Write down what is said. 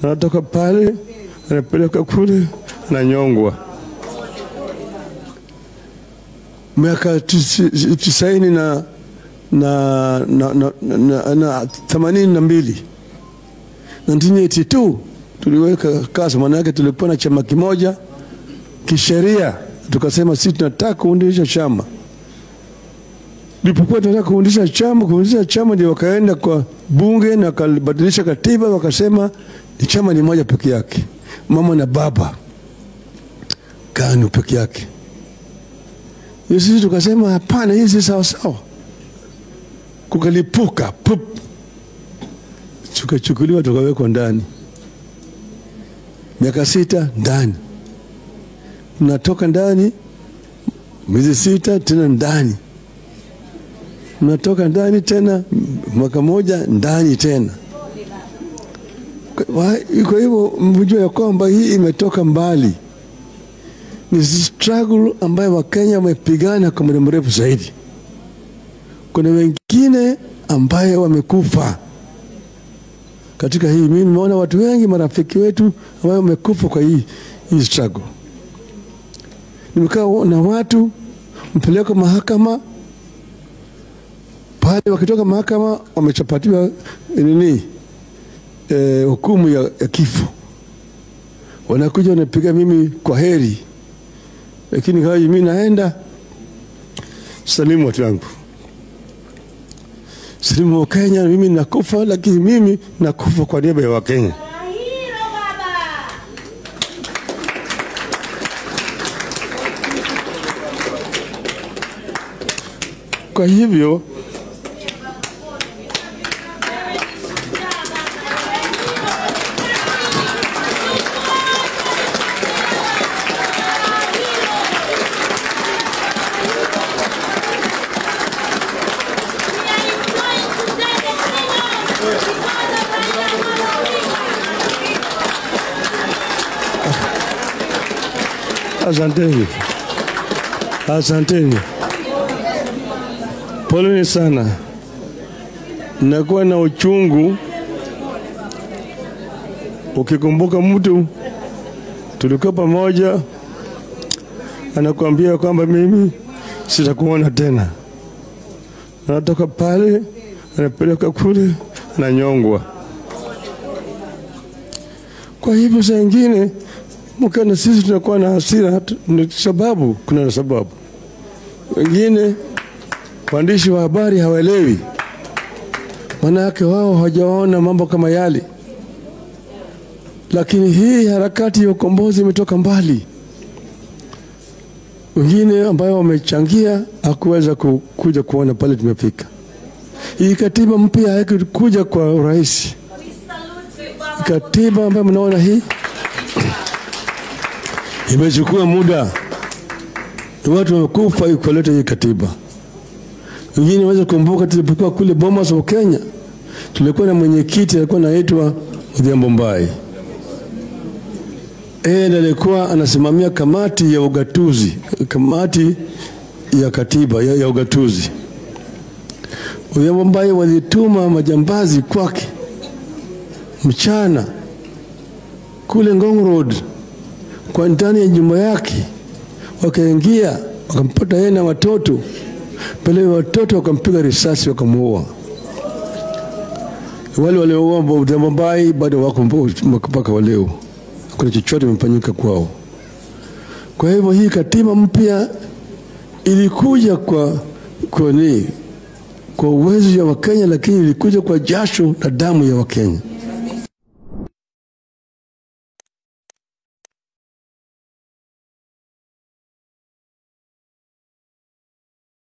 anatoka pale anapeleka kule na nyongwa. Miaka 90 na 82 1982 tuliweka kazi, maana yake tulikuwa na chama kimoja kisheria, tukasema sisi tunataka kuundisha chama. Nilipokuwa tunataka kuundisha chama ndio wakaenda kwa bunge na kalibadilisha katiba, wakasema ni chama ni moja peke yake, mama na baba KANU peke yake. Sisi tukasema hapana, hii si sawa sawa. Kukalipuka pup, tukachukuliwa tukawekwa ndani. Miaka 6 ndani, mnatoka ndani miezi 6 tena ndani, mnatoka ndani tena mwaka moja ndani tena. Kwa hivyo mjue ya kwamba hii imetoka mbali. Ni struggle ambayo Wakenya wamepigana kwa muda mrefu zaidi. Kuna wengine ambayo wamekufa katika hii. Mimi nimeona watu wengi, marafiki wetu ambao wamekufa kwa hii struggle. Nimekaa na watu mpeleka mahakama, pale wakitoka mahakama wamechapatiwa hukumu ya kifo. Wanakuja wanapiga mimi kwa heri, lakini kwa mimi naenda salimu watu wangu, salimu wa Kenya, mimi nakufa, lakini mimi nakufa kwa niaba ya Wakenya. Kwa hivyo asanteni. Poleni sana. Nakuwa na uchungu ukikumbuka mtu tulikuwa pamoja anakuambia kwamba mimi sitakuona tena. Anatoka pale anapeleka kule na nyongwa. Kwa hivyo saa nyingine mkana sisi tunakuwa na hasira, sababu kuna sababu. Wengine waandishi wa habari hawaelewi, maana yake wao hawajaona mambo kama yale. Lakini hii harakati ya ukombozi imetoka mbali. Wengine ambao wamechangia hakuweza kuja kuona pale tumefika. Hii katiba mpya haikuja kwa urahisi. Katiba ambayo mnaona hii imechukua muda. Watu wamekufa ikoleta hii katiba. Wengine waweza kumbuka tulipokuwa kule Bomas wa Kenya, tulikuwa na mwenyekiti alikuwa anaitwa Odhiambo Mbai. Alikuwa anasimamia kamati ya ugatuzi, kamati ya katiba ya ugatuzi. Odhiambo Mbai walituma majambazi kwake mchana kule Ngong Road, kwa ndani ya nyumba yake. Wakaingia wakampata yeye na watoto. Pale watoto wakampiga risasi wakamuua. Wale walioua Odhiambo Mbai bado wako mpaka leo. Kuna chochote kimefanyika kwao. Kwa hivyo hii katiba mpya ilikuja kwa uwezo ya Wakenya, lakini ilikuja kwa jasho na damu ya Wakenya.